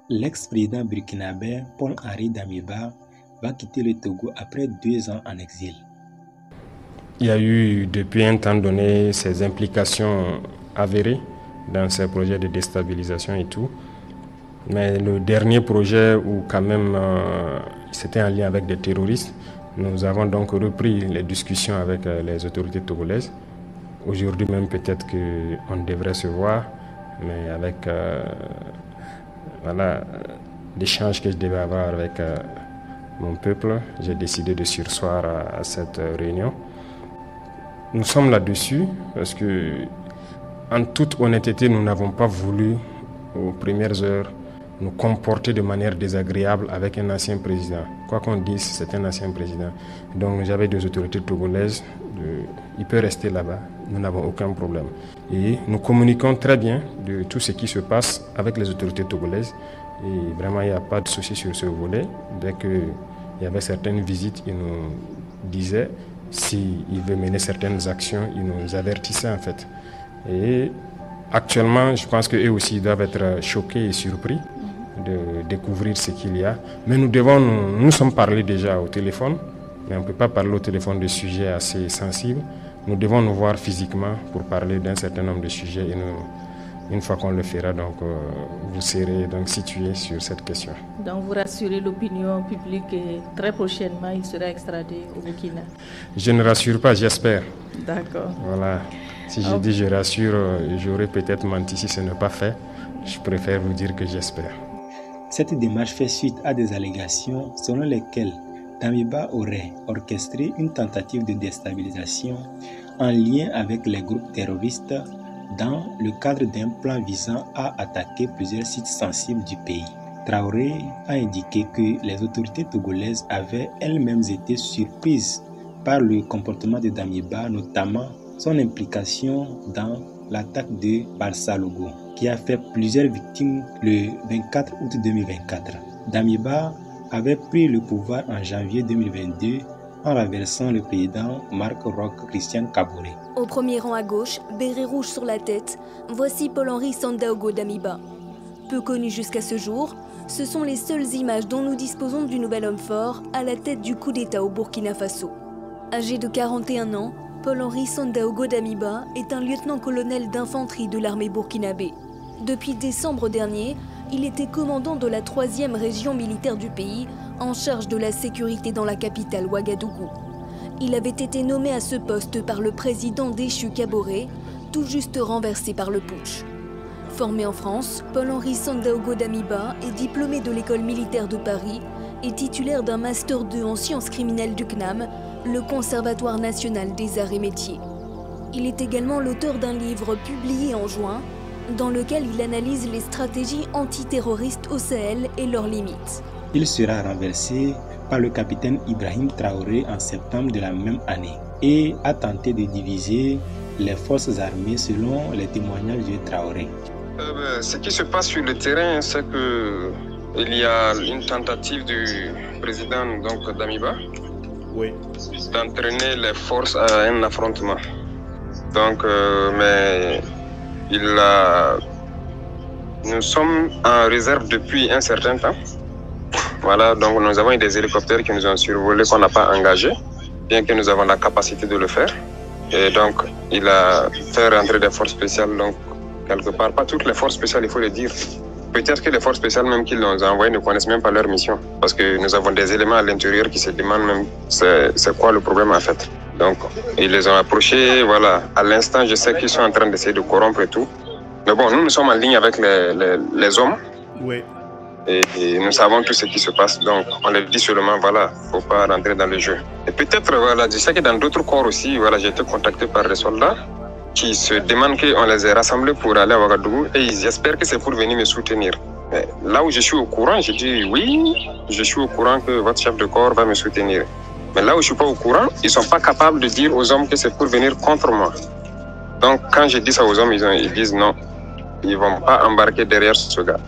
L'ex-président burkinabé Paul-Henri Damiba va quitter le Togo après 2 ans en exil. Il y a eu depuis un temps donné ces implications avérées dans ces projets de déstabilisation et tout. Mais le dernier projet où quand même c'était en lien avec des terroristes, nous avons donc repris les discussions avec les autorités togolaises. Aujourd'hui même peut-être qu'on devrait se voir, mais avec l'échange que je devais avoir avec mon peuple, j'ai décidé de surseoir à cette réunion. Nous sommes là-dessus parce que, en toute honnêteté, nous n'avons pas voulu, aux premières heures, nous comporter de manière désagréable avec un ancien président. Quoi qu'on dise, c'est un ancien président. Donc j'avais des autorités togolaises, il peut rester là-bas, nous n'avons aucun problème. Et nous communiquons très bien de tout ce qui se passe avec les autorités togolaises. Et vraiment, il n'y a pas de souci sur ce volet. Dès qu'il y avait certaines visites, ils nous disaient s'il veut mener certaines actions, ils nous avertissaient en fait. Et actuellement, je pense qu'eux aussi doivent être choqués et surpris de découvrir ce qu'il y a. Mais nous sommes parlé déjà au téléphone, mais on ne peut pas parler au téléphone de sujets assez sensibles. Nous devons nous voir physiquement pour parler d'un certain nombre de sujets et une fois qu'on le fera, donc, vous serez donc situé sur cette question. Donc vous rassurez l'opinion publique et très prochainement il sera extradé au Burkina? Je ne rassure pas, j'espère. D'accord. Voilà. Si je dis je rassure, j'aurais peut-être menti si ce n'est pas fait. Je préfère vous dire que j'espère. Cette démarche fait suite à des allégations selon lesquelles Damiba aurait orchestré une tentative de déstabilisation en lien avec les groupes terroristes dans le cadre d'un plan visant à attaquer plusieurs sites sensibles du pays. Traoré a indiqué que les autorités togolaises avaient elles-mêmes été surprises par le comportement de Damiba, notamment son implication dans l'attaque de Barça-Logo, qui a fait plusieurs victimes le 24 août 2024. Damiba avait pris le pouvoir en janvier 2022 en renversant le président Marc Roch Christian Kaboré. Au premier rang à gauche, béret rouge sur la tête, voici Paul-Henri Sandaogo Damiba. Peu connu jusqu'à ce jour, ce sont les seules images dont nous disposons du nouvel homme fort à la tête du coup d'État au Burkina Faso. Âgé de 41 ans, Paul-Henri Sandaogo Damiba est un lieutenant-colonel d'infanterie de l'armée burkinabé. Depuis décembre dernier, il était commandant de la 3e région militaire du pays, en charge de la sécurité dans la capitale Ouagadougou. Il avait été nommé à ce poste par le président déchu Kaboré, tout juste renversé par le putsch. Formé en France, Paul-Henri Sandaogo Damiba est diplômé de l'école militaire de Paris et titulaire d'un Master 2 en sciences criminelles du CNAM, le Conservatoire national des arts et métiers. Il est également l'auteur d'un livre publié en juin, dans lequel il analyse les stratégies antiterroristes au Sahel et leurs limites. Il sera renversé par le capitaine Ibrahim Traoré en septembre de la même année et a tenté de diviser les forces armées selon les témoignages de Traoré. Ce qui se passe sur le terrain, c'est qu'il y a une tentative du président Damiba d'entraîner les forces à un affrontement. Mais nous sommes en réserve depuis un certain temps. Voilà, donc nous avons eu des hélicoptères qui nous ont survolés qu'on n'a pas engagés, bien que nous avons la capacité de le faire. Et donc, il a fait rentrer des forces spéciales, donc quelque part, pas toutes les forces spéciales, il faut le dire. Peut-être que les forces spéciales même qu'ils nous ont envoyées ne connaissent même pas leur mission, parce que nous avons des éléments à l'intérieur qui se demandent même c'est quoi le problème en fait. Donc, ils les ont approchés, voilà. À l'instant, je sais qu'ils sont en train d'essayer de corrompre et tout. Mais bon, nous sommes en ligne avec les hommes. Oui. Et nous savons tout ce qui se passe. Donc, on leur dit seulement, voilà, il ne faut pas rentrer dans le jeu. Et peut-être, voilà, je sais que dans d'autres corps aussi, voilà, j'ai été contacté par des soldats qui se demandent qu'on les ait rassemblés pour aller à Ouagadougou et ils espèrent que c'est pour venir me soutenir. Mais là où je suis au courant, je dis oui, je suis au courant que votre chef de corps va me soutenir. Mais là où je ne suis pas au courant, ils ne sont pas capables de dire aux hommes que c'est pour venir contre moi. Donc, quand je dis ça aux hommes, ils disent non, ils ne vont pas embarquer derrière ce gars.